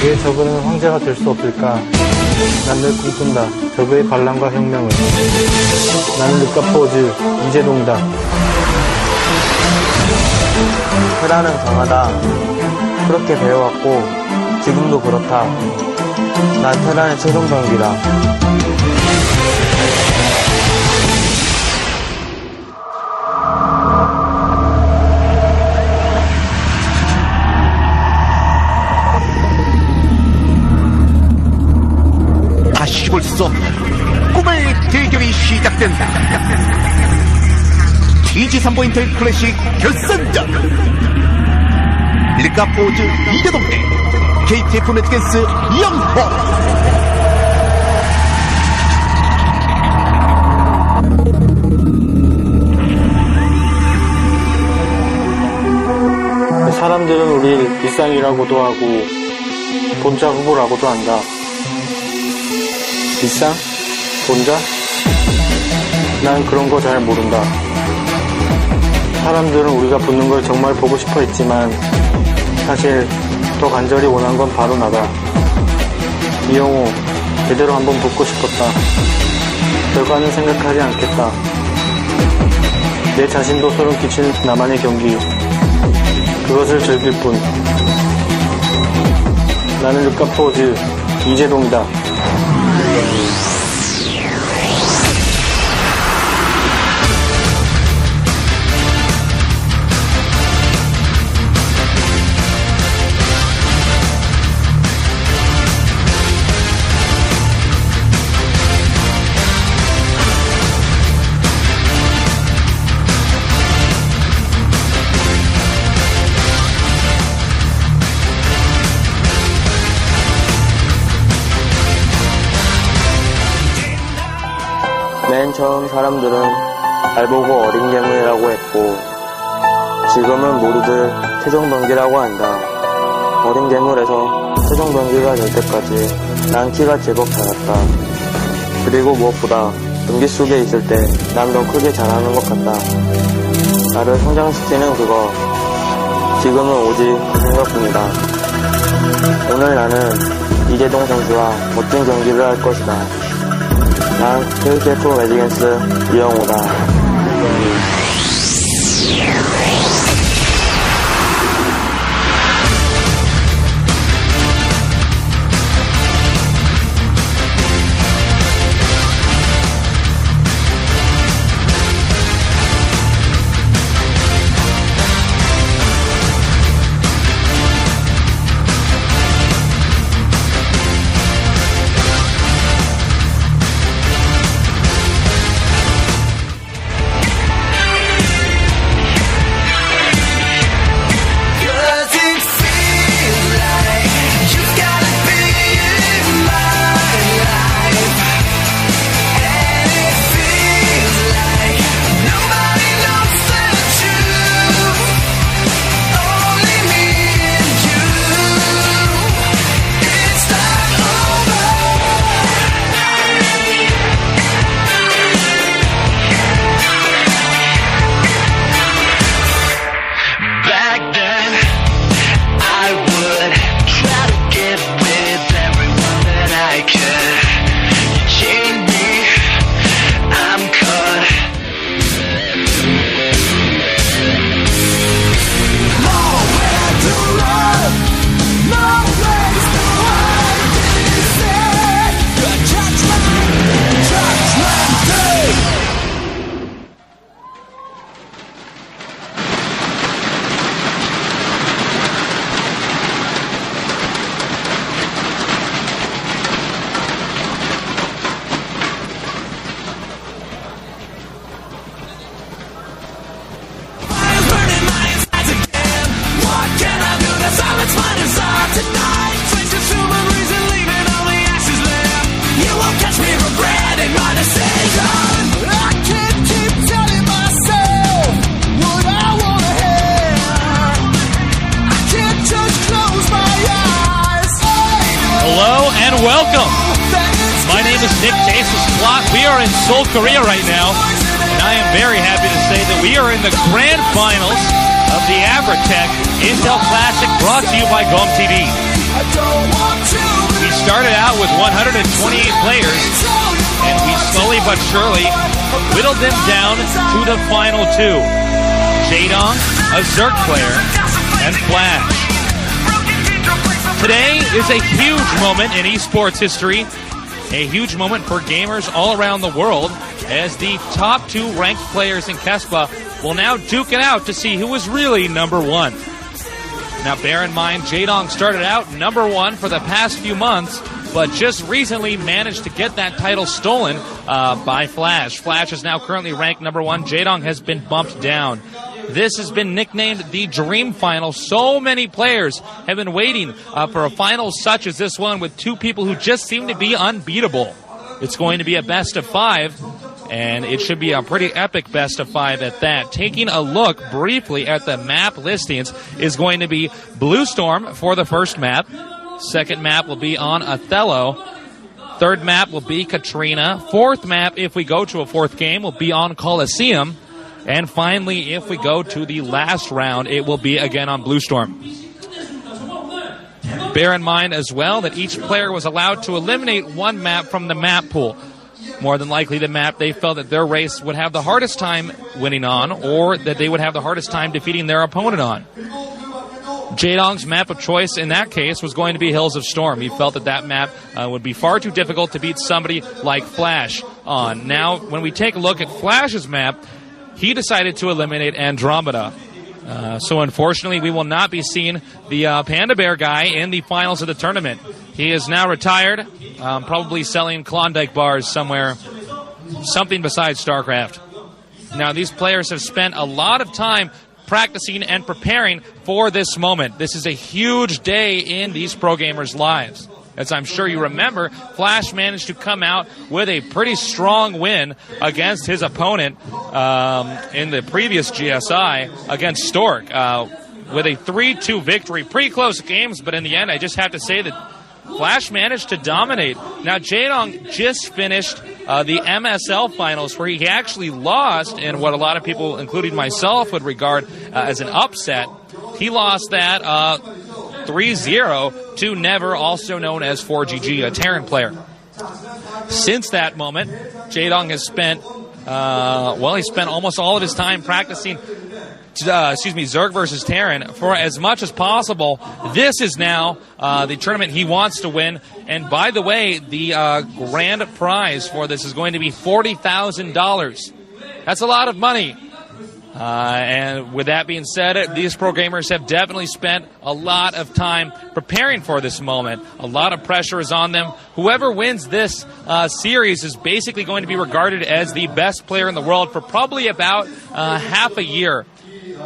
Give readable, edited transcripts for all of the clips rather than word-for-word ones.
왜 저그는 황제가 될 수 없을까? 난 늘 꿈꾼다. 저그의 반란과 혁명을. 나는 르카포즈 이재동이다. 테라는 강하다. 그렇게 배워왔고 지금도 그렇다. 난 테란의 최종 병기다. 다시 볼 수 없는 꿈의 대결이 시작된다. TG 삼보-인텔 클래식 결승전. 르카포즈 이재동 대 KTF 매트겐스 이영호. 사람들은 우릴 일상이라고도 하고 본자 후보라고도 한다. 일상? 본자? 난 그런 거 잘 모른다. 사람들은 우리가 붙는 걸 정말 보고 싶어 했지만 사실 더 간절히 원한 건 바로 나다. 이영호, 제대로 한번 붙고 싶었다. 결과는 생각하지 않겠다. 내 자신도 소름 끼친 나만의 경기. 그것을 즐길 뿐. 나는 르카포즈 이재동이다. 맨 처음 사람들은 날 보고 어린 괴물이라고 했고 지금은 모두들 최종병기라고 한다. 어린 괴물에서 최종병기가 될 때까지 난 키가 제법 자랐다. 그리고 무엇보다 경기 속에 있을 때 난 더 크게 자라는 것 같다. 나를 성장시키는 그거, 지금은 오직 그 생각뿐이다. 오늘 나는 이재동 선수와 멋진 경기를 할 것이다. 난 KTF 매트겐스 이영호다. Welcome. My name is Nick Jesus Plot. We are in Seoul, Korea right now, and I am very happy to say that we are in the grand finals of the Avratech Intel Classic brought to you by GOMTV. We started out with 128 players, and we slowly but surely whittled them down to the final two. Jaedong, a Zerg player, and FlaSh. Today is a huge moment in esports history, a huge moment for gamers all around the world, as the top two ranked players in Kespa will now duke it out to see who is really number one. Now bear in mind, Jaedong started out number one for the past few months, but just recently managed to get that title stolen by FlaSh. FlaSh is now currently ranked number one. Jaedong has been bumped down. This has been nicknamed the Dream Final. So many players have been waiting for a final such as this one, with two people who just seem to be unbeatable. It's going to be a best of five, and it should be a pretty epic best of five at that. Taking a look briefly at the map listings is going to be Blue Storm for the first map. Second map will be on Othello. Third map will be Katrina. Fourth map, if we go to a fourth game, will be on Coliseum. And finally, if we go to the last round, it will be again on Blue Storm. Bear in mind as well that each player was allowed to eliminate one map from the map pool. More than likely the map they felt that their race would have the hardest time winning on, or that they would have the hardest time defeating their opponent on. Jaedong's map of choice in that case was going to be Hills of Storm. He felt that that map would be far too difficult to beat somebody like FlaSh on. Now, when we take a look at FlaSh's map, he decided to eliminate Andromeda. So unfortunately, we will not be seeing the Panda Bear guy in the finals of the tournament. He is now retired, probably selling Klondike bars somewhere, something besides StarCraft. Now, these players have spent a lot of time practicing and preparing for this moment. This is a huge day in these pro gamers' lives. As I'm sure you remember, FlaSh managed to come out with a pretty strong win against his opponent in the previous GSI against Stork with a 3-2 victory. Pretty close games, but in the end, I just have to say that FlaSh managed to dominate. Now, Jaedong just finished the MSL finals, where he actually lost in what a lot of people, including myself, would regard as an upset. He lost that 3-0 to Never, also known as 4GG, a Terran player. Since that moment, Jaedong has spent, he spent almost all of his time practicing Zerg versus Terran for as much as possible. This is now the tournament he wants to win. And by the way, the grand prize for this is going to be $40,000. That's a lot of money. And with that being said, these pro gamers have definitely spent a lot of time preparing for this moment. A lot of pressure is on them. Whoever wins this series is basically going to be regarded as the best player in the world for probably about half a year.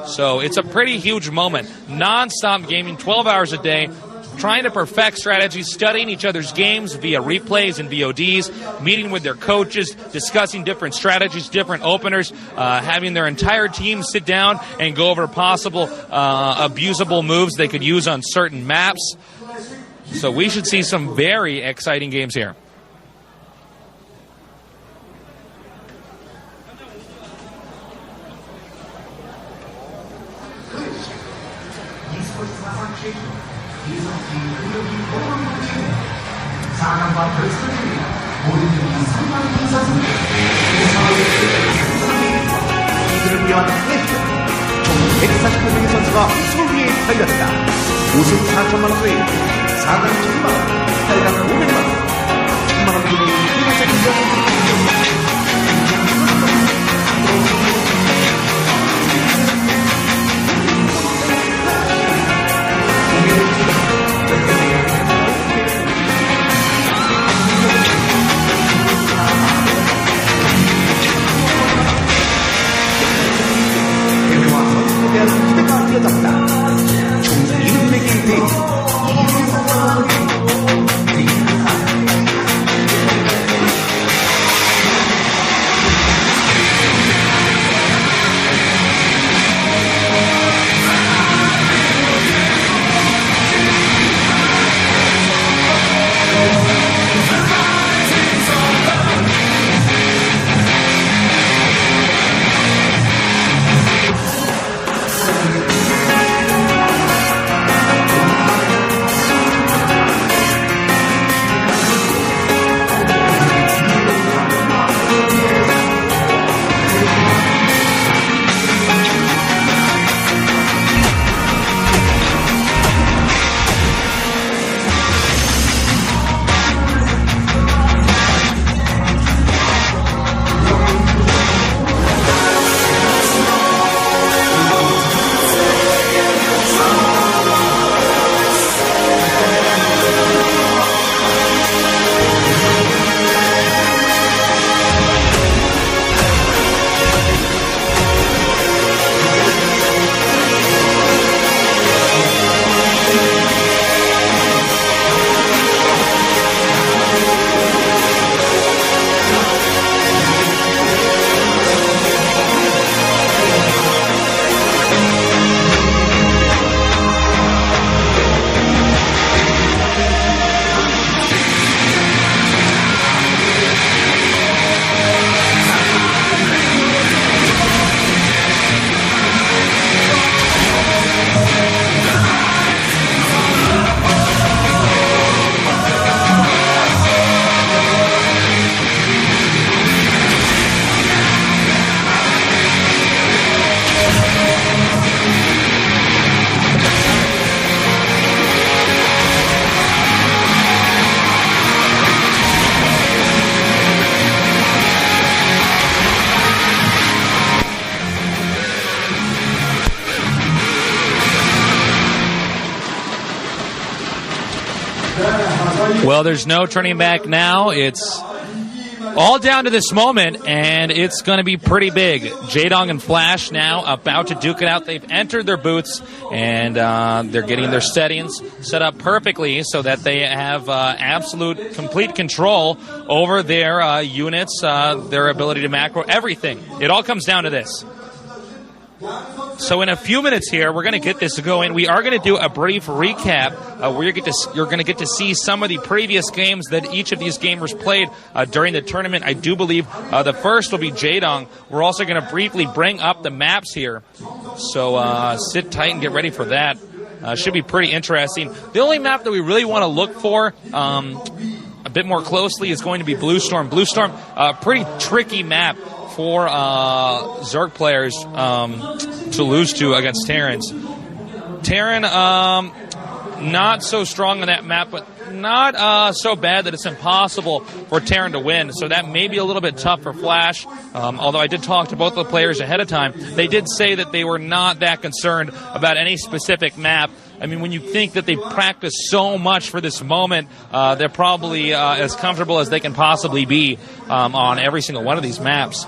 So it's a pretty huge moment. Non-stop gaming, 12 hours a day, trying to perfect strategies, studying each other's games via replays and VODs, meeting with their coaches, discussing different strategies, different openers, having their entire team sit down and go over possible abusable moves they could use on certain maps. So we should see some very exciting games here. 이들을 위한 혜택 총 140명의 선수가 수위에 달렸다. 우승 4천만 원 외에 4강 1,000만 원, 8강 500만 원, 1000만 원 등의 기본적인 경험을 기대가 이어졌다. 총 200명의 대회. Well, there's no turning back now. It's all down to this moment, and it's going to be pretty big. Jaedong and FlaSh now about to duke it out. They've entered their booths, and they're getting their settings set up perfectly so that they have absolute, complete control over their units, their ability to macro, everything. It all comes down to this. So in a few minutes here, we're going to get this going. We are going to do a brief recap where you're going to get to see some of the previous games that each of these gamers played during the tournament. I do believe the first will be Jaedong. We're also going to briefly bring up the maps here. So sit tight and get ready for that. Should be pretty interesting. The only map that we really want to look for a bit more closely is going to be Blue Storm. Blue Storm, a pretty tricky map for Zerg players to lose to against Terrans. Terran, not so strong on that map, but not so bad that it's impossible for Terran to win. So that may be a little bit tough for FlaSh. Although I did talk to both the players ahead of time, they did say that they were not that concerned about any specific map. I mean, when you think that they've practiced so much for this moment, they're probably as comfortable as they can possibly be on every single one of these maps.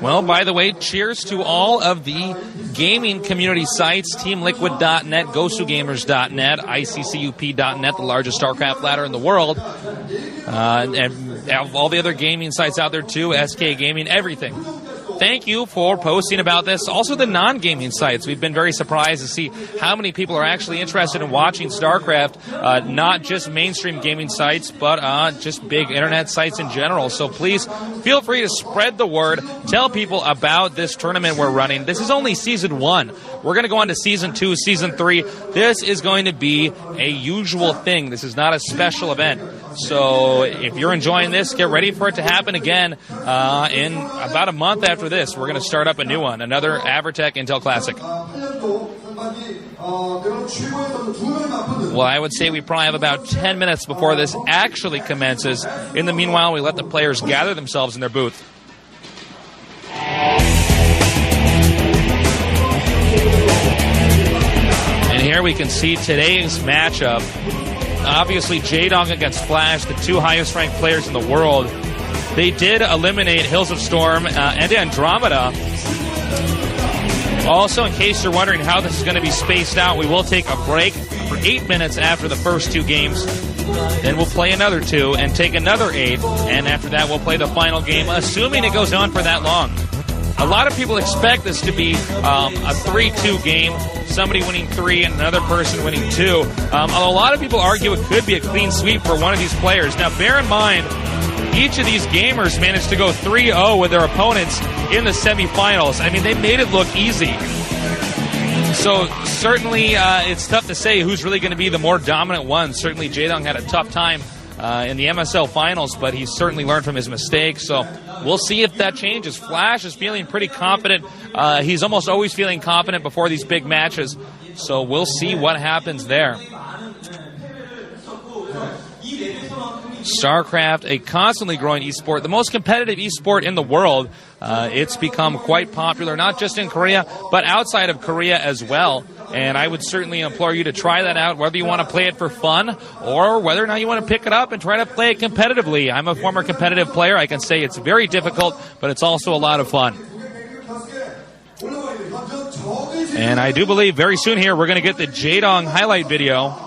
Well, by the way, cheers to all of the gaming community sites, TeamLiquid.net, GoSuGamers.net, ICCUP.net, the largest StarCraft ladder in the world, and all the other gaming sites out there too, SK Gaming, everything. Thank you for posting about this. Also the non-gaming sites. We've been very surprised to see how many people are actually interested in watching StarCraft, not just mainstream gaming sites, but just big internet sites in general. So please feel free to spread the word. Tell people about this tournament we're running. This is only Season 1. We're going to go on to Season 2, Season 3. This is going to be a usual thing. This is not a special event. So if you're enjoying this, get ready for it to happen again in about a month after this. We're going to start up a new one, another Avertech Intel Classic. Well, I would say we probably have about 10 minutes before this actually commences. In the meanwhile, we let the players gather themselves in their booth. And here we can see today's matchup. Obviously, Jaedong against FlaSh, the two highest ranked players in the world. They did eliminate Hills of Storm and Andromeda. Also, in case you're wondering how this is going to be spaced out, we will take a break for 8 minutes after the first two games. Then we'll play another 2 and take another 8. And after that, we'll play the final game, assuming it goes on for that long. A lot of people expect this to be a 3-2 game, somebody winning 3 and another person winning 2. Although a lot of people argue it could be a clean sweep for one of these players. Now, bear in mind, each of these gamers managed to go 3-0 with their opponents in the semifinals. I mean, they made it look easy. So certainly it's tough to say who's really going to be the more dominant one. Certainly Jaedong had a tough time in the MSL finals, but he's certainly learned from his mistakes. So we'll see if that changes. FlaSh is feeling pretty confident. He's almost always feeling confident before these big matches. So we'll see what happens there. StarCraft, a constantly growing esport, the most competitive esport in the world. It's become quite popular, not just in Korea, but outside of Korea as well. And I would certainly implore you to try that out, whether you want to play it for fun or whether or not you want to pick it up and try to play it competitively. I'm a former competitive player. I can say it's very difficult, but it's also a lot of fun. And I do believe very soon here we're going to get the Jaedong highlight video.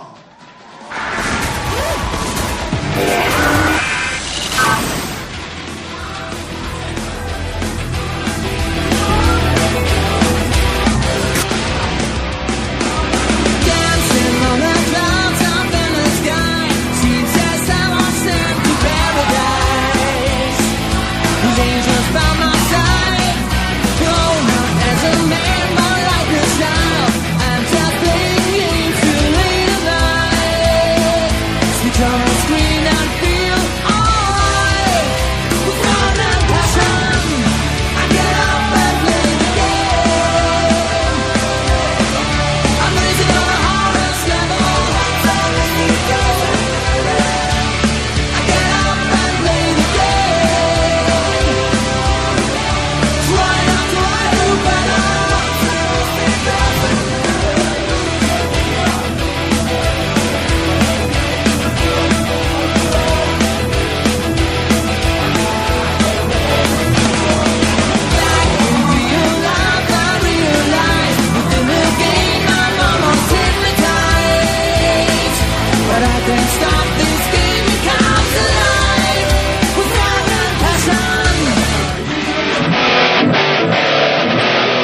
Screen and feel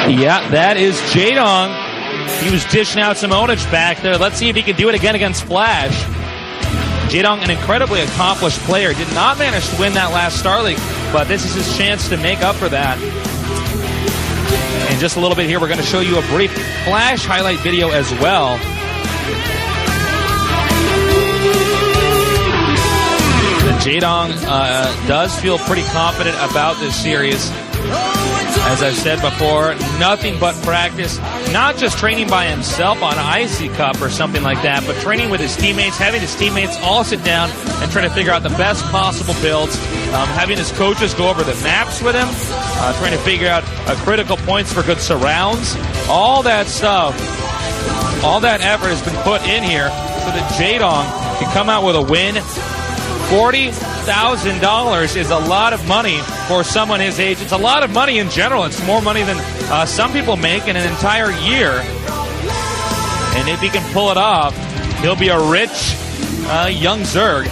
Yeah, that is Jaedong. He was dishing out some ownage back there. Let's see if he can do it again against FlaSh. Jaedong, an incredibly accomplished player, did not manage to win that last Star League, but this is his chance to make up for that. In just a little bit here, we're going to show you a brief FlaSh highlight video as well. Jaedong does feel pretty confident about this series. As I've said before, nothing but practice, not just training by himself on IC Cup or something like that, but training with his teammates, having his teammates all sit down and try to figure out the best possible builds, having his coaches go over the maps with him, trying to figure out critical points for good surrounds, all that stuff, all that effort has been put in here so that Jaedong can come out with a win. $40,000 is a lot of money for someone his age. It's a lot of money in general. It's more money than some people make in an entire year. And if he can pull it off, he'll be a rich young Zerg.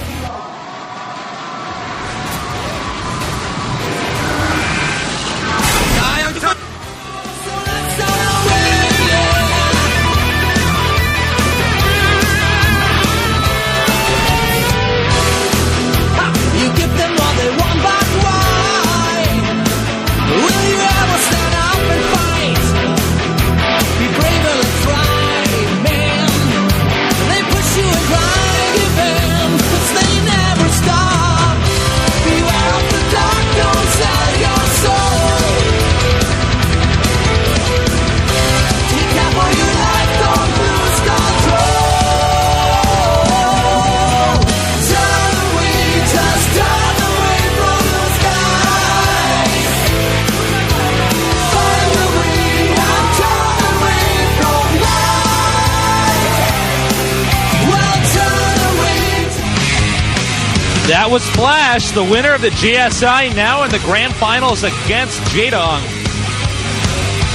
That was FlaSh, the winner of the GSI, now in the grand finals against Jaedong.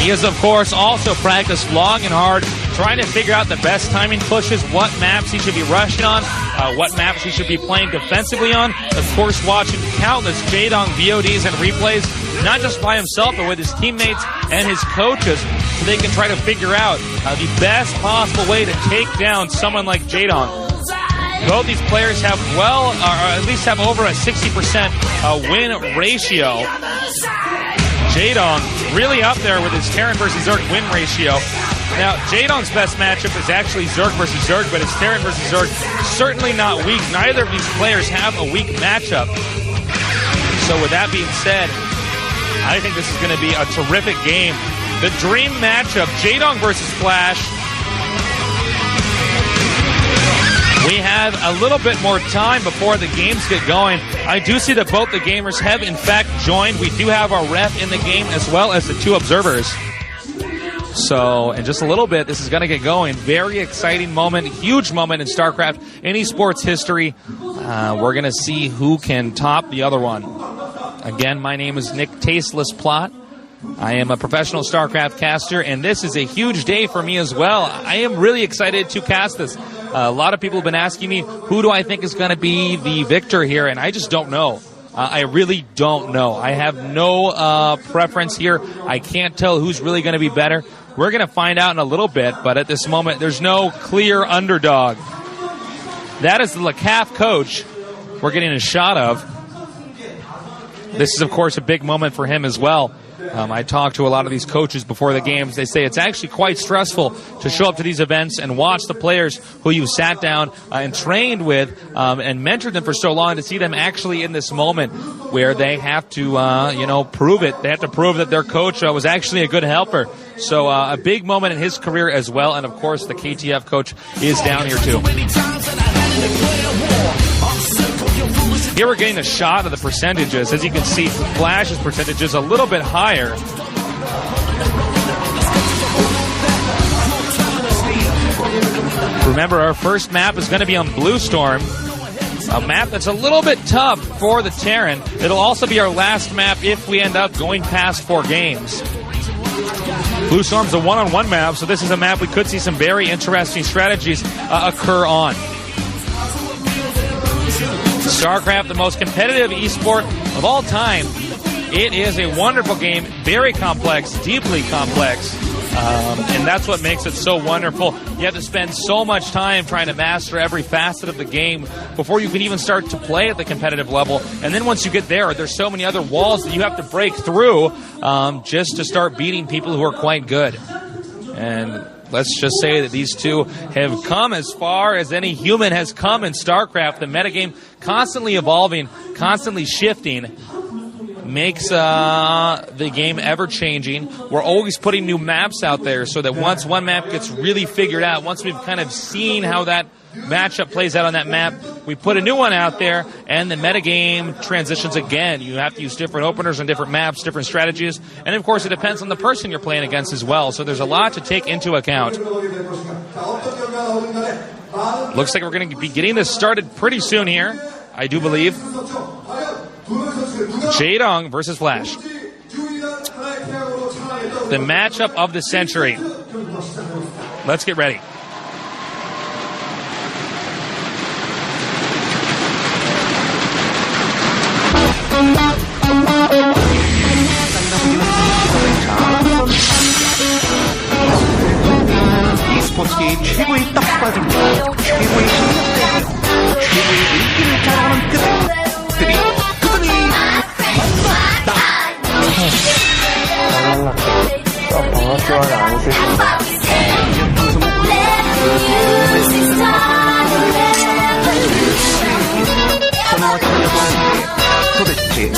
He has, of course, also practiced long and hard, trying to figure out the best timing pushes, what maps he should be rushing on, what maps he should be playing defensively on. Of course, watching countless Jaedong VODs and replays, not just by himself, but with his teammates and his coaches, so they can try to figure out the best possible way to take down someone like Jaedong. Both these players have or at least have over a 60% win ratio. Jaedong really up there with his Terran versus Zerg win ratio. Now, Jaedong's best matchup is actually Zerg versus Zerg, but his Terran versus Zerg certainly not weak. Neither of these players have a weak matchup. So with that being said, I think this is going to be a terrific game. The dream matchup, Jaedong versus FlaSh. We have a little bit more time before the games get going. I do see that both the gamers have, in fact, joined. We do have our ref in the game as well as the two observers. So, in just a little bit, this is going to get going. Very exciting moment, huge moment in StarCraft, in esports history. We're going to see who can top the other one. Again, my name is Nick Tasteless Plot. I am a professional StarCraft caster, and this is a huge day for me as well. I am really excited to cast this. A lot of people have been asking me, who do I think is going to be the victor here? And I just don't know. I really don't know. I have no preference here. I can't tell who's really going to be better. We're going to find out in a little bit, but at this moment, there's no clear underdog. That is the LeCaf coach we're getting a shot of. This is, of course, a big moment for him as well. I talked to a lot of these coaches before the games. They say it's actually quite stressful to show up to these events and watch the players who you sat down and trained with and mentored them for so long, to see them actually in this moment where they have to, prove it. They have to prove that their coach was actually a good helper. So a big moment in his career as well. And, of course, the KTF coach is down here, too. Here we're getting a shot of the percentages. As you can see, FlaSh's percentage is a little bit higher. Remember, our first map is going to be on Blue Storm, a map that's a little bit tough for the Terran. It'll also be our last map if we end up going past 4 games. Blue Storm's a one-on-one map, so this is a map we could see some very interesting strategies occur on. StarCraft, the most competitive esport of all time, It is a wonderful game, very complex, deeply complex, and that's what makes it so wonderful. You have to spend so much time trying to master every facet of the game before you can even start to play at the competitive level. And then once you get there, there's so many other walls that you have to break through just to start beating people who are quite good. And let's just say that these two have come as far as any human has come in StarCraft. The metagame constantly evolving, constantly shifting, makes the game ever-changing. We're always putting new maps out there so that once one map gets really figured out, once we've kind of seen how that matchup plays out on that map, we put a new one out there, and the metagame transitions again. You have to use different openers on different maps, different strategies, and of course it depends on the person you're playing against as well, so there's a lot to take into account. Looks like we're going to be getting this started pretty soon here, I do believe. Jaedong versus FlaSh. The matchup of the century. Let's get ready. e스포츠계의 최고의 떡밥입니다. 최고의 실력대며 최고의 인기를 자랑하는 그들이 방어지원을 안 했을 텐데. 도대체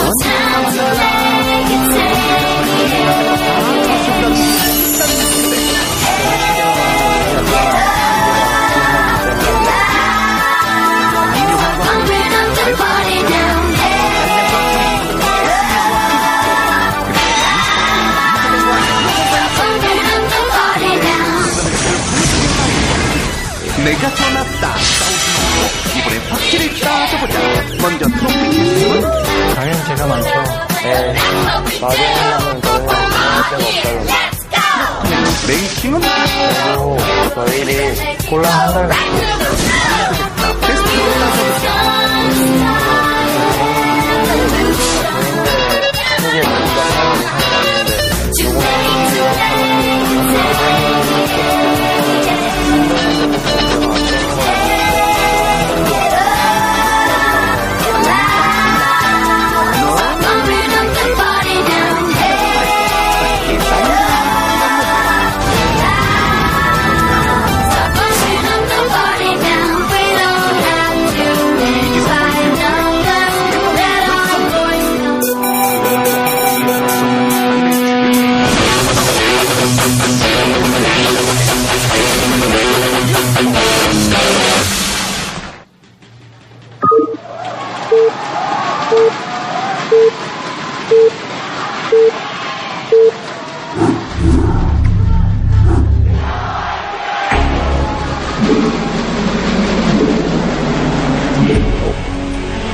내가 더 낫다. 이번엔 확실히 따져보자. 먼저 트로피 개수는? 당연히 제가 많죠. 네. 마지막에는 저희는 나올 데가 없다는데. 랭킹은? 그리고 저희들이 곤란 한 달 같아요. 베스트로 따져보자. 크게 뭔가 생각했는데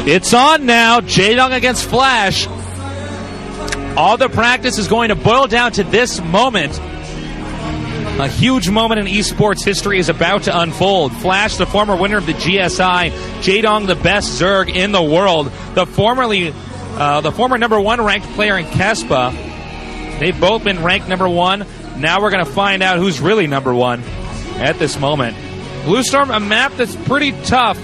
It's on now. Jaedong against FlaSh. All the practice is going to boil down to this moment. A huge moment in esports history is about to unfold. FlaSh, the former winner of the GSI. Jaedong, the best Zerg in the world. The former number one ranked player in Kespa. They've both been ranked number one. Now we're going to find out who's really number one at this moment. Blue Storm, a map that's pretty tough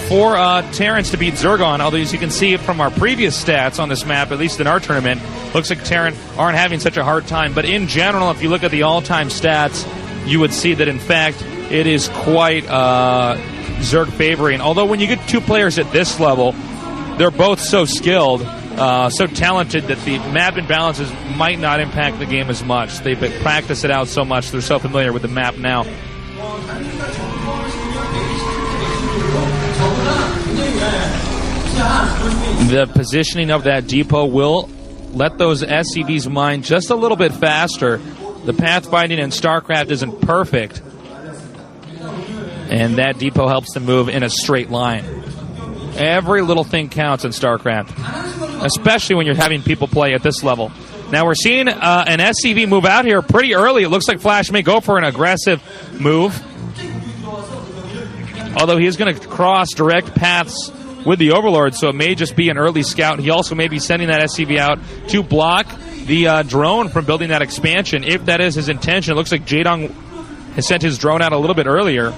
for Terrans to beat Zerg on, although as you can see from our previous stats on this map, at least in our tournament, looks like Terran aren't having such a hard time. But in general, if you look at the all-time stats, you would see that, in fact, it is quite Zerg favoring. Although when you get two players at this level, they're both so skilled, so talented, that the map imbalances might not impact the game as much. They've practiced it out so much, they're so familiar with the map now. The positioning of that depot will let those SCVs mine just a little bit faster. The pathfinding in StarCraft isn't perfect, and that depot helps them move in a straight line. Every little thing counts in StarCraft, especially when you're having people play at this level. Now we're seeing an SCV move out here pretty early. It looks like FlaSh may go for an aggressive move, although he is going to cross direct paths with the Overlord, so it may just be an early scout. He also may be sending that SCV out to block the drone from building that expansion, if that is his intention. It looks like Jaedong has sent his drone out a little bit earlier.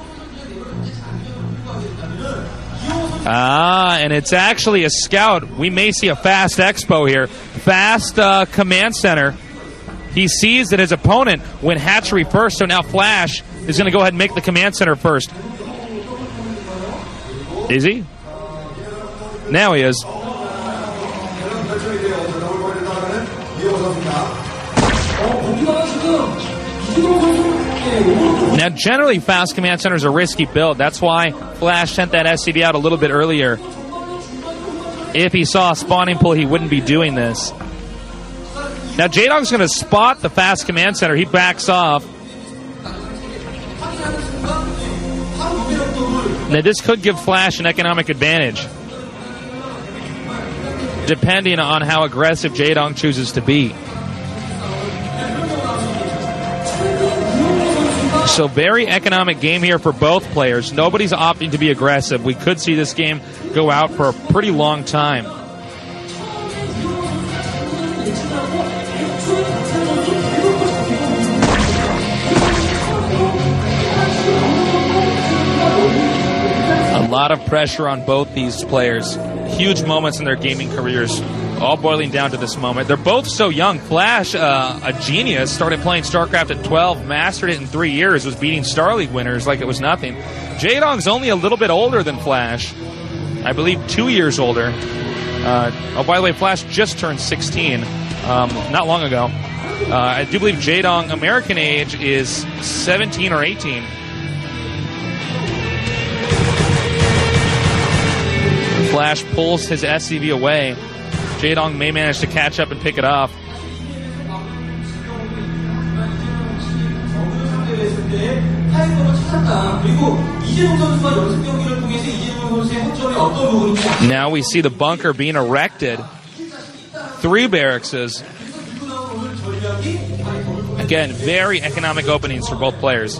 And it's actually a scout. We may see a fast expo here. Fast command center. He sees that his opponent went hatchery first, so now FlaSh is going to go ahead and make the command center first. Is he? Now he is. Now, generally, fast command centers are a risky build. That's why FlaSh sent that SCV out a little bit earlier. If he saw a spawning pool, he wouldn't be doing this. Now, Jaedong's going to spot the fast command center. He backs off. Now, this could give FlaSh an economic advantage, depending on how aggressive Jaedong chooses to be. So very economic game here for both players. Nobody's opting to be aggressive. We could see this game go out for a pretty long time. A lot of pressure on both these players. Huge moments in their gaming careers, all boiling down to this moment. They're both so young. FlaSh, a genius, started playing StarCraft at 12, mastered it in 3 years, was beating Star League winners like it was nothing. Jaedong's only a little bit older than FlaSh. I believe 2 years older. Oh, by the way, FlaSh just turned 16 not long ago. I do believe Jaedong, American age, is 17 or 18. FlaSh pulls his SCV away. Jaedong may manage to catch up and pick it off. Now we see the bunker being erected. 3 barracks. Again, very economic openings for both players.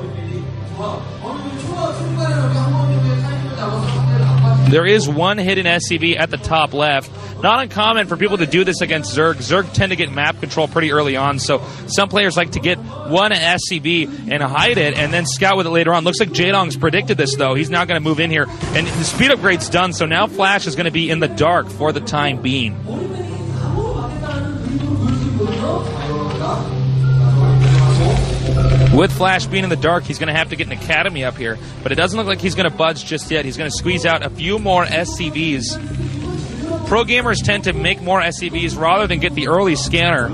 There is one hidden SCV at the top left. Not uncommon for people to do this against Zerg. Zerg tend to get map control pretty early on, so some players like to get one SCV and hide it and then scout with it later on. Looks like Jaedong's predicted this, though. He's not going to move in here. And the speed upgrade's done, so now FlaSh is going to be in the dark for the time being. With FlaSh being in the dark, he's going to have to get an academy up here. But it doesn't look like he's going to budge just yet. He's going to squeeze out a few more SCVs. Pro gamers tend to make more SCVs rather than get the early scanner,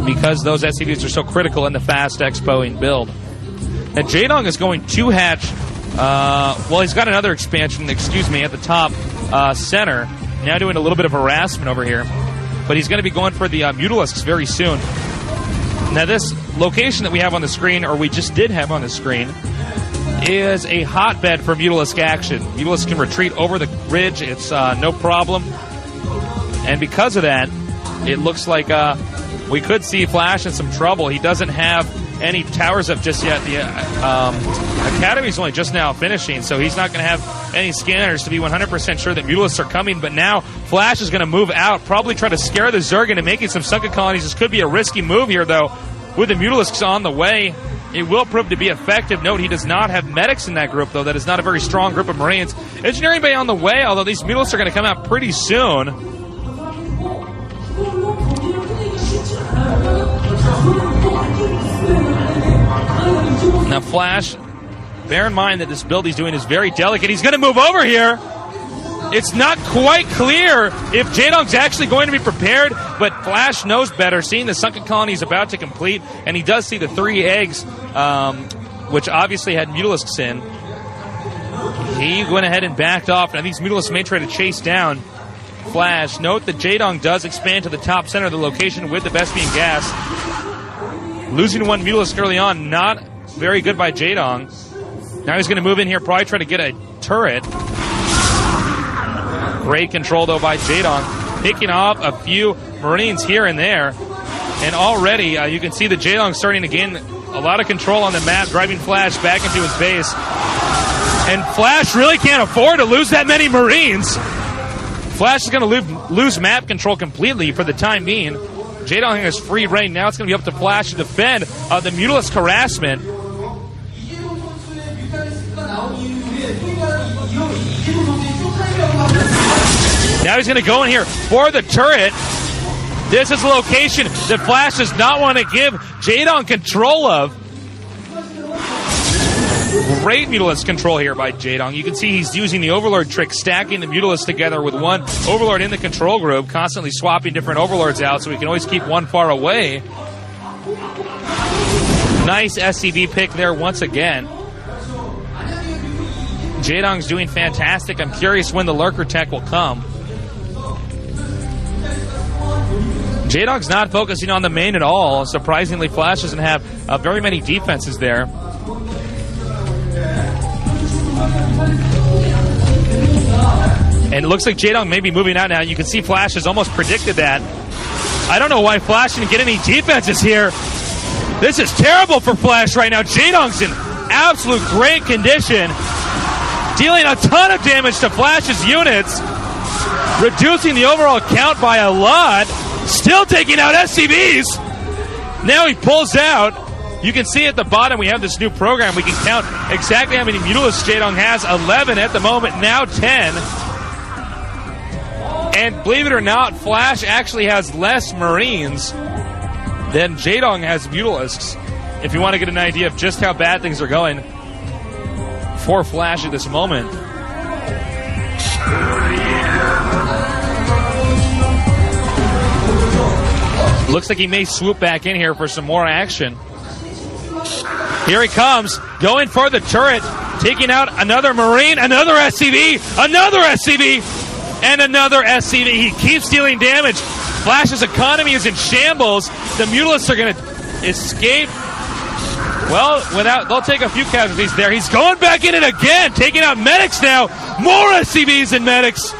because those SCVs are so critical in the fast expoing build. And Jaedong is going to hatch. Well, he's got another expansion, at the top center. Now doing a little bit of harassment over here. But he's going to be going for the Mutalisks very soon. Now, this location that we have on the screen, or we just did have on the screen, is a hotbed for Mutalisk action. Mutalisk can retreat over the ridge. It's no problem. And because of that, it looks like we could see FlaSh in some trouble. He doesn't have any towers up just yet. The Academy's only just now finishing, so he's not going to have any scanners to be 100% sure that Mutalisks are coming. But now FlaSh is going to move out, probably try to scare the Zerg into making some sunken colonies. This could be a risky move here, though, with the Mutalisks on the way. It will prove to be effective. Note, he does not have medics in that group, though. That is not a very strong group of Marines. Engineering Bay on the way, although these Mutalisks are going to come out pretty soon. Now, FlaSh, bear in mind that this build he's doing is very delicate. He's going to move over here. It's not quite clear if Jaedong's actually going to be prepared, but FlaSh knows better, seeing the sunken colony is about to complete, and he does see the 3 eggs, which obviously had Mutalisks in. He went ahead and backed off. Now these Mutalisks may try to chase down FlaSh. Note that Jaedong does expand to the top center of the location with the Vespian gas. Losing 1 Mutalisk early on, not very good by Jaedong. Now he's going to move in here, probably try to get a turret. Great control, though, by Jaedong. Picking off a few Marines here and there. And already you can see that Jaedong starting to gain a lot of control on the map, driving FlaSh back into his base. And FlaSh really can't afford to lose that many Marines. FlaSh is going to lose map control completely for the time being. Jaedong has free reign. Now it's going to be up to FlaSh to defend the Mutalisk harassment. Now he's going to go in here for the turret. This is a location that FlaSh does not want to give Jaedong control of. Great Mutalisk control here by Jaedong. You can see he's using the Overlord trick, stacking the Mutalisk together with one Overlord in the control group, constantly swapping different Overlords out so we can always keep one far away. Nice SCV pick there once again. Jaedong's doing fantastic. I'm curious when the Lurker tech will come. Jaedong's not focusing on the main at all. Surprisingly, FlaSh doesn't have very many defenses there. And it looks like Jaedong may be moving out now. You can see FlaSh has almost predicted that. I don't know why FlaSh didn't get any defenses here. This is terrible for FlaSh right now. Jaedong's in absolute great condition, dealing a ton of damage to FlaSh's units, reducing the overall count by a lot, still taking out SCVs. Now he pulls out. You can see at the bottom we have this new program. We can count exactly how many Mutalisks Jaedong has. 11 at the moment, now 10. And believe it or not, FlaSh actually has less Marines than Jaedong has Mutalisks. If you want to get an idea of just how bad things are going for FlaSh at this moment. Looks like he may swoop back in here for some more action. Here he comes, going for the turret, taking out another Marine, another SCV, and another SCV. He keeps dealing damage. FlaSh's economy is in shambles. The Mutalisks are going to escape. Well, they'll take a few casualties there. He's going back in it again, taking out medics now. More SCVs and medics.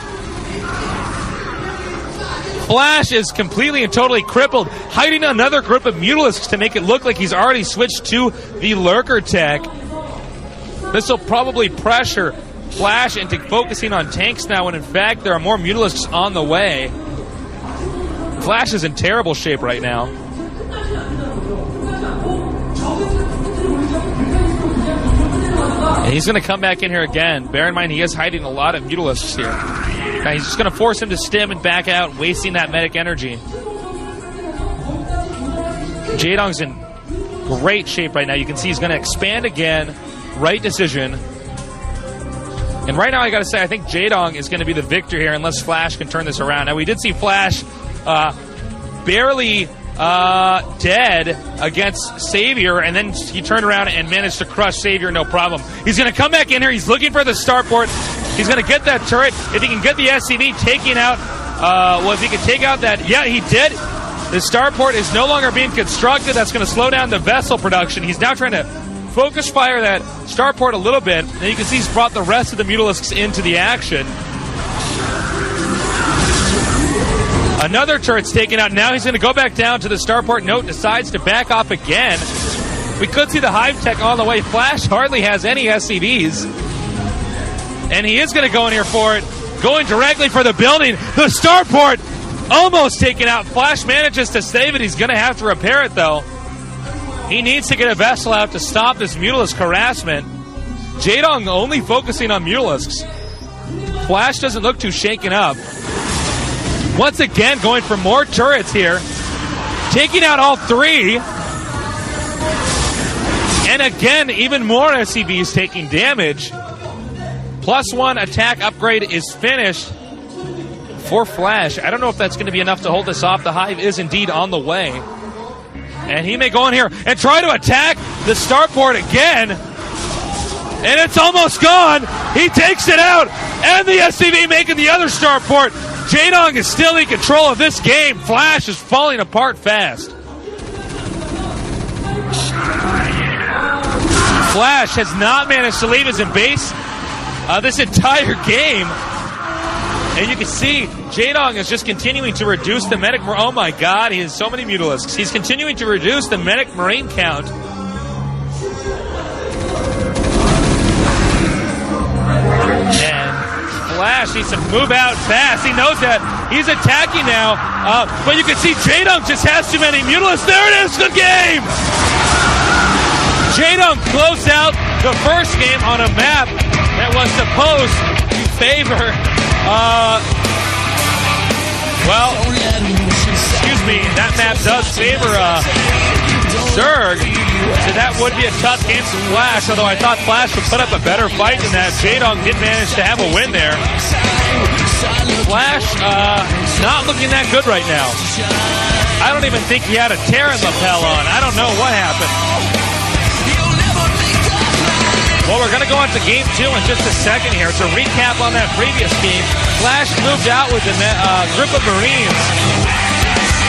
FlaSh is completely and totally crippled, hiding another group of Mutalisks to make it look like he's already switched to the Lurker tech. This will probably pressure FlaSh into focusing on tanks now, when in fact there are more Mutalisks on the way. FlaSh is in terrible shape right now. And he's going to come back in here again. Bear in mind, he is hiding a lot of Mutalisks here. Now he's just going to force him to stim and back out, wasting that medic energy. Jaedong's in great shape right now. You can see he's going to expand again. Right decision. And right now, I got to say, I think Jaedong is going to be the victor here, unless FlaSh can turn this around. Now, we did see FlaSh barely dead against Savior, and then he turned around and managed to crush Savior, no problem. He's going to come back in here. He's looking for the starport. He's going to get that turret. If he can get the SCV taking out, if he can take out that, yeah, he did. The starport is no longer being constructed. That's going to slow down the vessel production. He's now trying to focus fire that starport a little bit. And you can see he's brought the rest of the Mutalisks into the action. Another turret's taken out. Now he's going to go back down to the starport. Note decides to back off again. We could see the Hive Tech on the way. FlaSh hardly has any SCVs. And he is going to go in here for it. Going directly for the building. The starport almost taken out. FlaSh manages to save it. He's going to have to repair it, though. He needs to get a vessel out to stop this Mutalisk harassment. Jaedong only focusing on Mutalisks. FlaSh doesn't look too shaken up. Once again, going for more turrets here. Taking out all three. And again, even more SCVs taking damage. +1 attack upgrade is finished for FlaSh. I don't know if that's going to be enough to hold this off. The Hive is indeed on the way. And he may go in here and try to attack the starport again. And it's almost gone. He takes it out. And the SCV making the other starport. Jaedong is still in control of this game. FlaSh is falling apart fast. FlaSh has not managed to leave his base this entire game. And you can see Jaedong is just continuing to reduce the medic. Oh my god, he has so many Mutalisks. He's continuing to reduce the medic marine count. Flash needs to move out fast. He knows that. He's attacking now. But you can see Jaedong just has too many Mutalisks. There it is. Good game. Jaedong closed out the first game on a map that was supposed to favor, that map does favor Zerg, so that would be a tough game for FlaSh, although I thought FlaSh would put up a better fight than that. Jaedong did manage to have a win there. FlaSh, not looking that good right now. I don't even think he had a Terran lapel on. I don't know what happened. Well, we're going to go on to game 2 in just a second here. To recap on that previous game, FlaSh moved out with a group of Marines,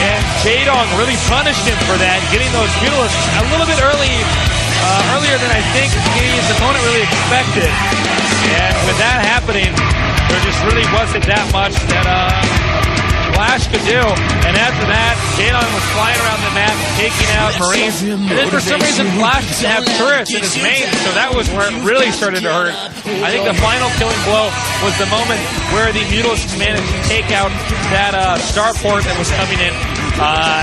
and Jaedong really punished him for that, getting those Mutalisks a little bit earlier than I think his opponent really expected. And with that happening, there just really wasn't that much that FlaSh could do. And after that, Jaedong was flying around the map, taking out Marines. And then for some reason, FlaSh didn't have turrets in his main, so that was where it really started to hurt. I think the final killing blow was the moment where the Mutalisks managed to take out that starport that was coming in.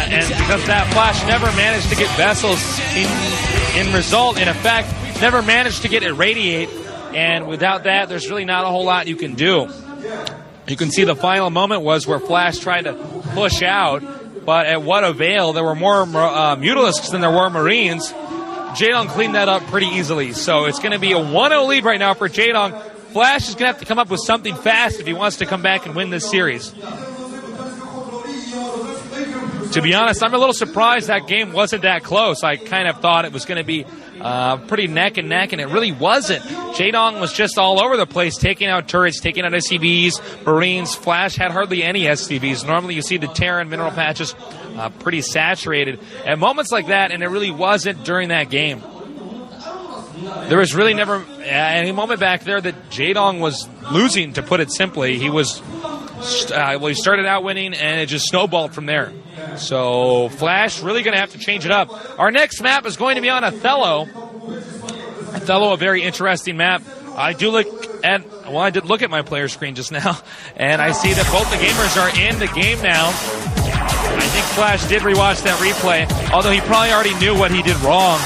And because of that, FlaSh never managed to get vessels in effect, never managed to get irradiate. And without that, there's really not a whole lot you can do. You can see the final moment was where FlaSh tried to push out, but at what avail? There were more Mutalisks than there were Marines. Jaedong cleaned that up pretty easily, so it's going to be a 1-0 lead right now for Jaedong. FlaSh is going to have to come up with something fast if he wants to come back and win this series. To be honest, I'm a little surprised that game wasn't that close. I kind of thought it was going to be pretty neck and neck, and it really wasn't. Jaedong was just all over the place, taking out turrets, taking out SCVs, Marines. FlaSh had hardly any SCVs. Normally you see the Terran mineral patches pretty saturated at moments like that, and it really wasn't during that game. There was really never any moment back there that Jaedong was losing, to put it simply. He was he started out winning, and it just snowballed from there. So FlaSh really going to have to change it up. Our next map is going to be on Othello. Othello, a very interesting map. I did look at my player screen just now, and I see that both the gamers are in the game now. I think FlaSh did rewatch that replay, although he probably already knew what he did wrong.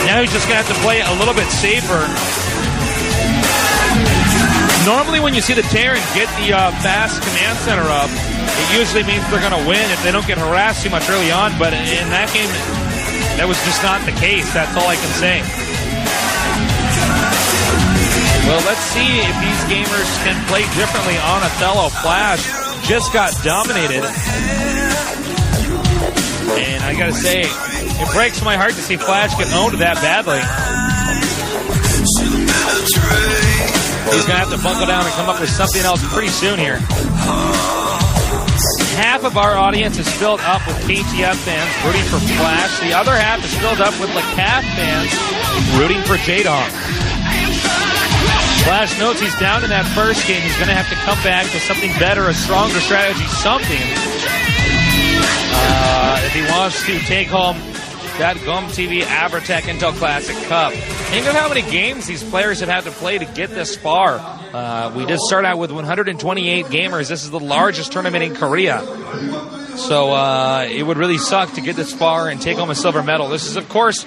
Now he's just going to have to play a little bit safer. Normally when you see the Terran get the fast command center up, it usually means they're going to win if they don't get harassed too much early on, but in that game, that was just not the case. That's all I can say. Well, let's see if these gamers can play differently on Othello. FlaSh just got dominated. And I gotta say, it breaks my heart to see FlaSh get owned that badly. He's going to have to buckle down and come up with something else pretty soon here. Half of our audience is filled up with KTF fans rooting for FlaSh. The other half is filled up with LeCaf fans rooting for Jaedong. FlaSh knows he's down in that first game. He's going to have to come back with something better, a stronger strategy, something. If he wants to take home that GOMTV Abertech Intel Classic Cup. Think of how many games these players have had to play to get this far. We did start out with 128 gamers. This is the largest tournament in Korea. So it would really suck to get this far and take home a silver medal. This is, of course,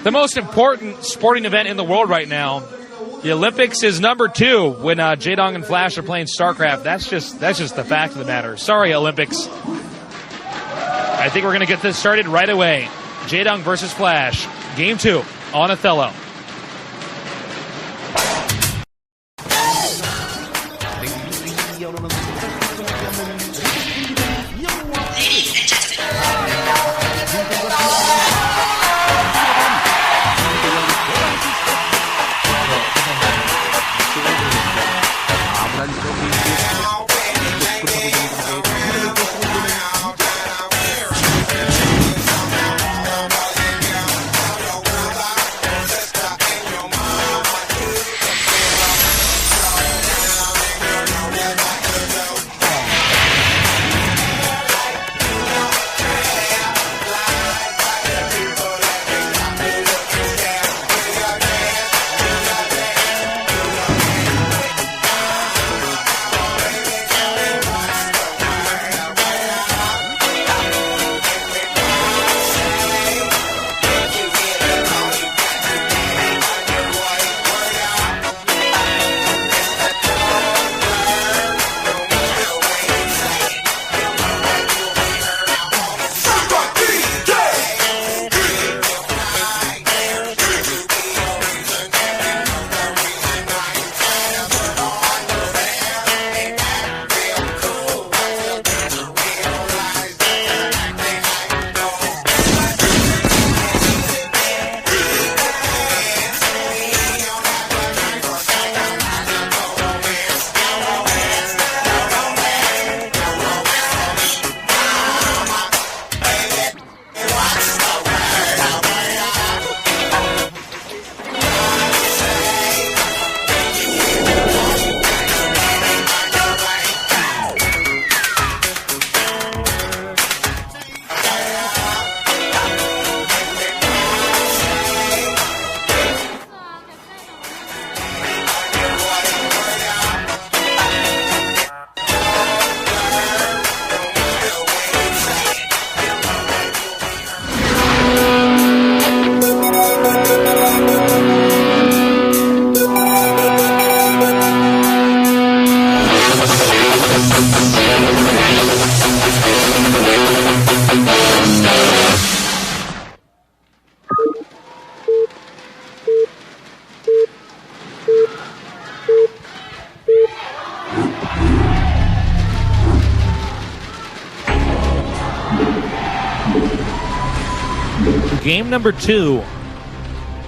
the most important sporting event in the world right now. The Olympics is number 2 when Jaedong and FlaSh are playing StarCraft. That's just the fact of the matter. Sorry, Olympics. I think we're going to get this started right away. Jaedong versus FlaSh. Game 2 on Othello. Game number 2.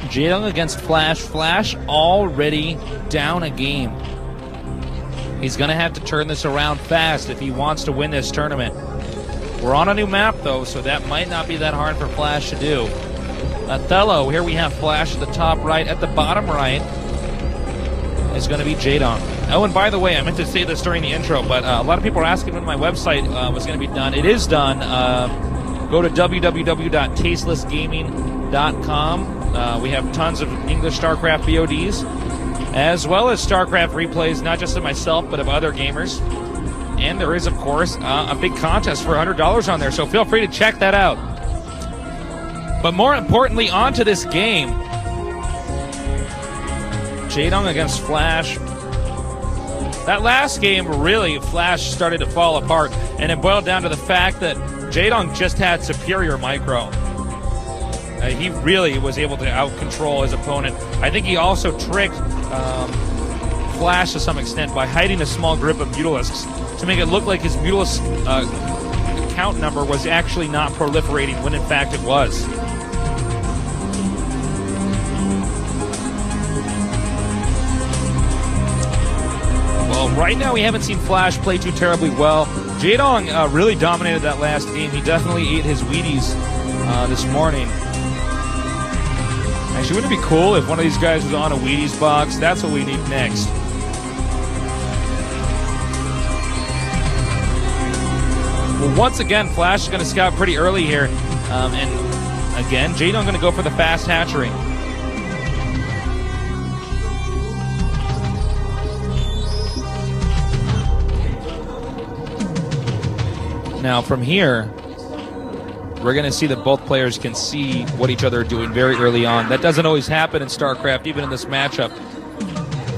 Jaedong against FlaSh. FlaSh already down a game. He's going to have to turn this around fast if he wants to win this tournament. We're on a new map, though, so that might not be that hard for FlaSh to do. Othello, here we have FlaSh at the top right. At the bottom right is going to be Jaedong. Oh, and by the way, I meant to say this during the intro, but a lot of people are asking when my website was going to be done. It is done. Go to www.tastelessgaming.com. We have tons of English StarCraft VODs, as well as StarCraft replays, not just of myself, but of other gamers. And there is, of course, a big contest for $100 on there, so feel free to check that out. But more importantly, on to this game. Jaedong against FlaSh. That last game, really, FlaSh started to fall apart, and it boiled down to the fact that Jaedong just had superior micro. He really was able to out-control his opponent. I think he also tricked FlaSh to some extent by hiding a small group of Mutalisks to make it look like his Mutalisk count number was actually not proliferating, when in fact it was. Well, right now we haven't seen FlaSh play too terribly well. Jaedong really dominated that last game. He definitely ate his Wheaties this morning. Actually, wouldn't it be cool if one of these guys was on a Wheaties box? That's what we need next. Well, once again, FlaSh is going to scout pretty early here. And again, Jaedong going to go for the fast hatchery. Now, from here, we're going to see that both players can see what each other are doing very early on. That doesn't always happen in StarCraft, even in this matchup.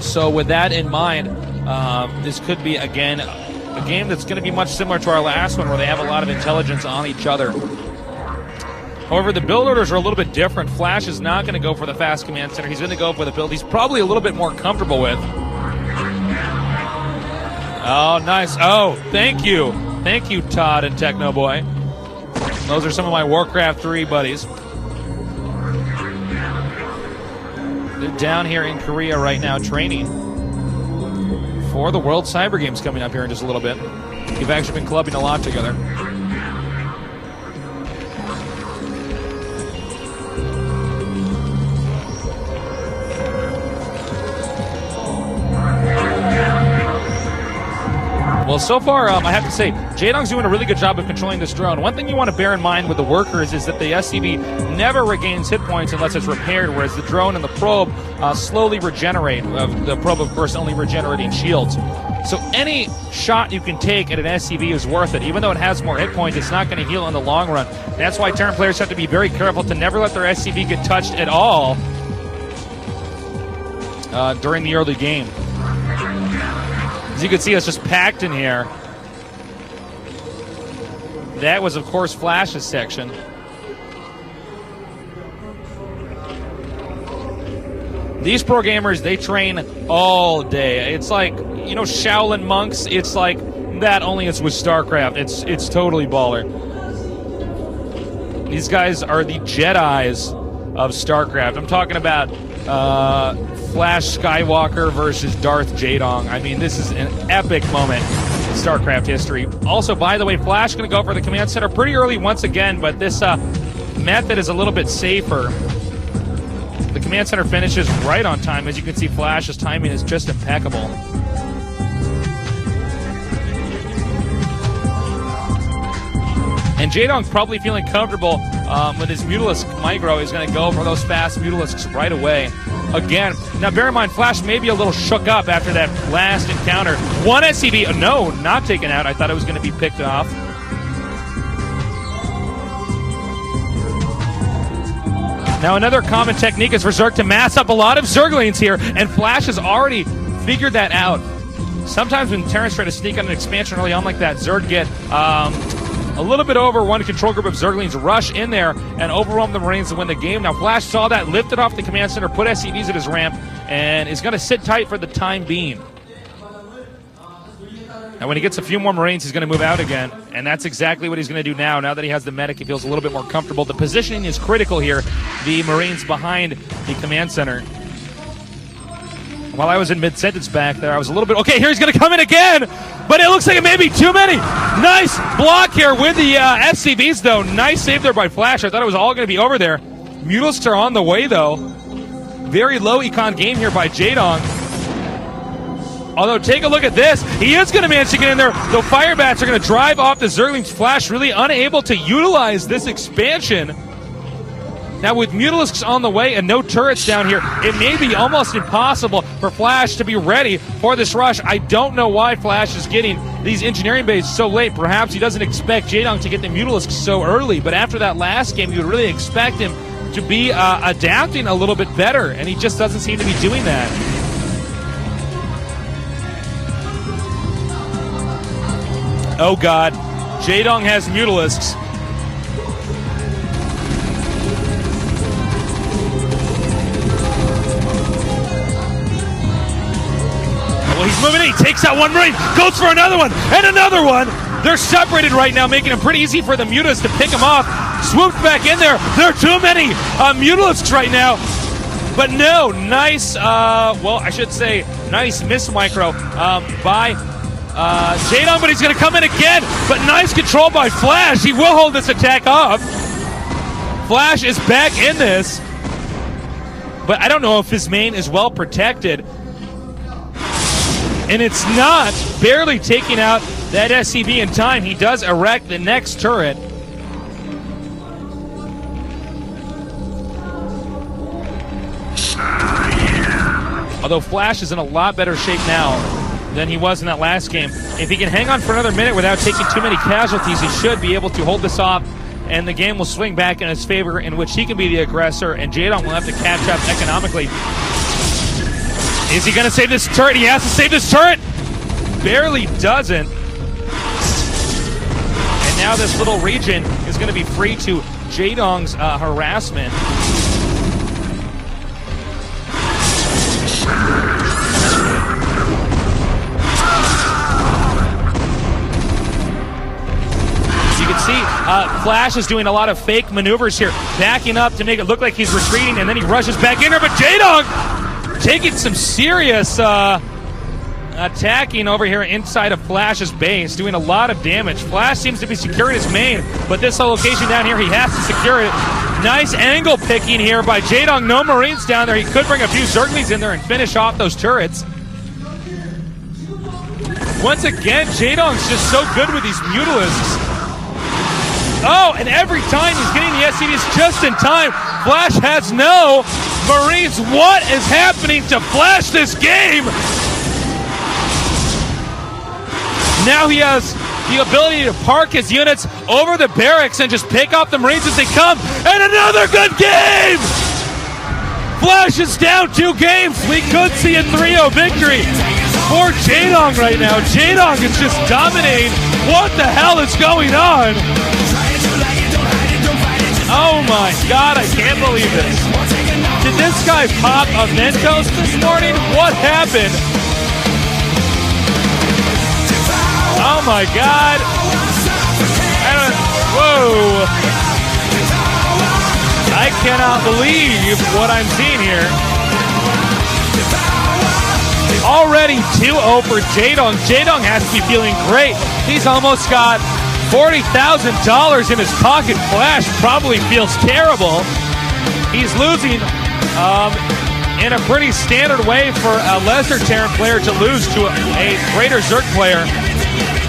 So with that in mind, this could be, again, a game that's going to be much similar to our last one, where they have a lot of intelligence on each other. However, the build orders are a little bit different. FlaSh is not going to go for the fast command center. He's going to go for the build he's probably a little bit more comfortable with. Oh, nice. Oh, thank you. Thank you, Todd and Techno Boy. Those are some of my Warcraft 3 buddies. They're down here in Korea right now training for the World Cyber Games coming up here in just a little bit. We've actually been clubbing a lot together. Well, so far, I have to say, Jaedong's doing a really good job of controlling this drone. One thing you want to bear in mind with the workers is that the SCV never regains hit points unless it's repaired, whereas the drone and the probe slowly regenerate. The probe, of course, only regenerating shields. So any shot you can take at an SCV is worth it. Even though it has more hit points, it's not going to heal in the long run. That's why Terran players have to be very careful to never let their SCV get touched at all during the early game. As you can see, it's just packed in here. That was, of course, FlaSh's section. These pro gamers, they train all day. It's like, you know, Shaolin monks. It's like that, only it's with StarCraft. It's totally baller. These guys are the Jedis of StarCraft. I'm talking about FlaSh Skywalker versus Darth Jaedong. I mean, this is an epic moment in StarCraft history. Also, by the way, FlaSh going to go for the command center pretty early once again, but this method is a little bit safer. The command center finishes right on time. As you can see, FlaSh's timing is just impeccable. And Jaedong's probably feeling comfortable with his Mutalisk micro. He's going to go for those fast Mutalisks right away. Again, now bear in mind, FlaSh may be a little shook up after that last encounter. One SCV, no, not taken out. I thought it was going to be picked off. Now another common technique is for Zerg to mass up a lot of Zerglings here, and FlaSh has already figured that out. Sometimes when Terrans try to sneak on an expansion early on like that, Zerg get a little bit over one control group of Zerglings, rush in there and overwhelm the Marines to win the game. Now FlaSh saw that, lifted off the command center, put SCVs at his ramp, and is going to sit tight for the time being. And when he gets a few more Marines, he's going to move out again. And that's exactly what he's going to do now. Now that he has the medic, he feels a little bit more comfortable. The positioning is critical here. The Marines behind the command center. While I was in mid-sentence back there, I was a little bit... Okay, here he's going to come in again! But it looks like it may be too many! Nice block here with the SCVs, though. Nice save there by FlaSh. I thought it was all going to be over there. Mutalisks are on the way, though. Very low econ game here by Jaedong. Although, take a look at this. He is going to manage to get in there. The Firebats are going to drive off the Zerglings. FlaSh really unable to utilize this expansion. Now, with Mutalisks on the way and no turrets down here, it may be almost impossible for FlaSh to be ready for this rush. I don't know why FlaSh is getting these engineering bases so late. Perhaps he doesn't expect Jaedong to get the Mutalisks so early. But after that last game, you would really expect him to be adapting a little bit better. And he just doesn't seem to be doing that. Oh God, Jaedong has Mutalisks. Well, he's moving in, he takes out one Marine, goes for another one, and another one! They're separated right now, making it pretty easy for the Mutalisks to pick him off. Swoops back in there, there are too many Mutalisks right now. But no, nice, well, I should say, nice miss micro by Jaedong, but he's going to come in again. But nice control by FlaSh. He will hold this attack off. FlaSh is back in this. But I don't know if his main is well protected. And it's not. Barely taking out that SCV in time. He does erect the next turret. Although FlaSh is in a lot better shape now than he was in that last game. If he can hang on for another minute without taking too many casualties, he should be able to hold this off, and the game will swing back in his favor, in which he can be the aggressor, and Jaedong will have to catch up economically. Is he going to save this turret? He has to save this turret! Barely doesn't. And now this little region is going to be free to Jaedong's harassment. See, FlaSh is doing a lot of fake maneuvers here, backing up to make it look like he's retreating, and then he rushes back in there, but Jaedong taking some serious attacking over here inside of FlaSh's base, doing a lot of damage. FlaSh seems to be securing his main, but this whole location down here, he has to secure it. Nice angle picking here by Jaedong. No Marines down there. He could bring a few Zerglings in there and finish off those turrets. Once again, Jaedong's just so good with these Mutalisks. Oh, and every time he's getting the SCVs just in time. FlaSh has no Marines. What is happening to FlaSh this game? Now he has the ability to park his units over the barracks and just pick off the Marines as they come. And another good game! FlaSh is down 2 games. We could see a 3-0 victory for Jaedong right now. Jaedong is just dominating. What the hell is going on? Oh my God, I can't believe this. Did this guy pop a Mentos this morning? What happened? Oh my God. Whoa. I cannot believe what I'm seeing here. Already 2-0 for Jaedong. Jaedong has to be feeling great. He's almost got $40,000 in his pocket. FlaSh probably feels terrible. He's losing in a pretty standard way for a lesser Terran player to lose to a greater Zerg player.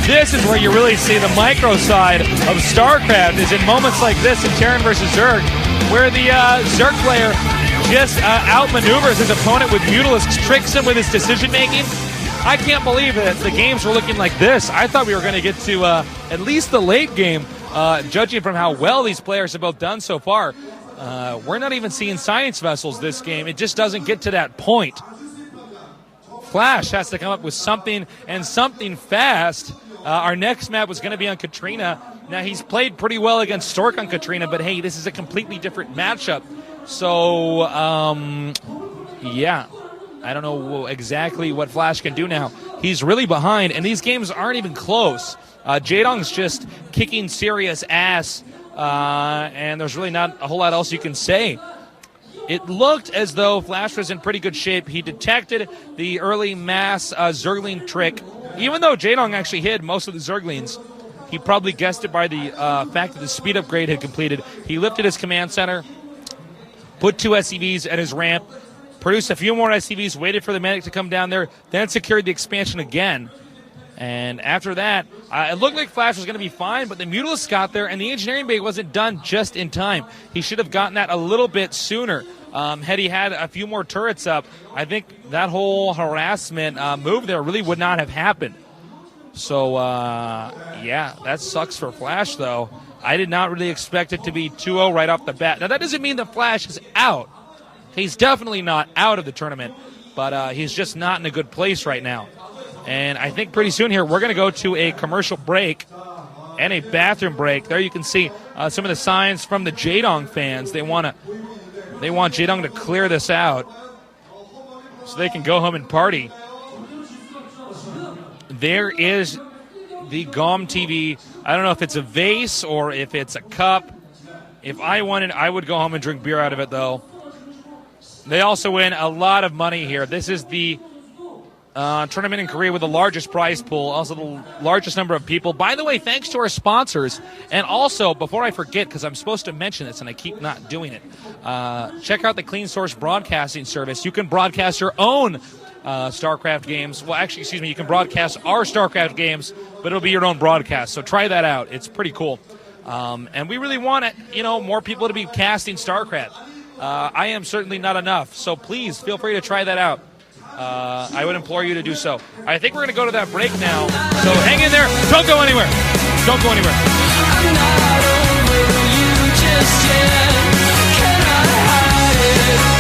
This is where you really see the micro side of StarCraft, is in moments like this in Terran versus Zerg, where the Zerg player just outmaneuvers his opponent with Mutalisks, tricks him with his decision making. I can't believe that the games were looking like this. I thought we were going to get to at least the late game, judging from how well these players have both done so far. We're not even seeing science vessels this game. It just doesn't get to that point. FlaSh has to come up with something, and something fast. Our next map was going to be on Katrina. Now, he's played pretty well against Stork on Katrina, but hey, this is a completely different matchup. So, yeah. I don't know exactly what FlaSh can do now. He's really behind, and these games aren't even close. Jaedong's just kicking serious ass, and there's really not a whole lot else you can say. It looked as though FlaSh was in pretty good shape. He detected the early mass Zergling trick. Even though Jaedong actually hid most of the Zerglings, he probably guessed it by the fact that the speed upgrade had completed. He lifted his command center, put 2 SCVs at his ramp, produced a few more SCVs, waited for the medic to come down there, then secured the expansion again. And after that, it looked like FlaSh was going to be fine, but the Mutalisk got there, and the engineering bay wasn't done just in time. He should have gotten that a little bit sooner. Had he had a few more turrets up, I think that whole harassment move there really would not have happened. So, yeah, that sucks for FlaSh, though. I did not really expect it to be 2-0 right off the bat. Now, that doesn't mean that FlaSh is out. He's definitely not out of the tournament, but he's just not in a good place right now. And I think pretty soon here we're going to go to a commercial break and a bathroom break. There you can see some of the signs from the Jaedong fans. They want Jaedong to clear this out so they can go home and party. There is the GOMTV. I don't know if it's a vase or if it's a cup. If I won it, I would go home and drink beer out of it, though. They also win a lot of money here. This is the tournament in Korea with the largest prize pool, also the largest number of people. By the way, thanks to our sponsors. And also, before I forget, because I'm supposed to mention this and I keep not doing it, check out the Clean Source Broadcasting Service. You can broadcast your own StarCraft games. Well, actually, excuse me, you can broadcast our StarCraft games, but it'll be your own broadcast. So try that out. It's pretty cool. And we really want more people to be casting StarCraft. I am certainly not enough. So please feel free to try that out. I would implore you to do so. I think we're going to go to that break now. So hang in there. Don't go anywhere. Don't go anywhere. I'm not over you just yet. Can I hide it?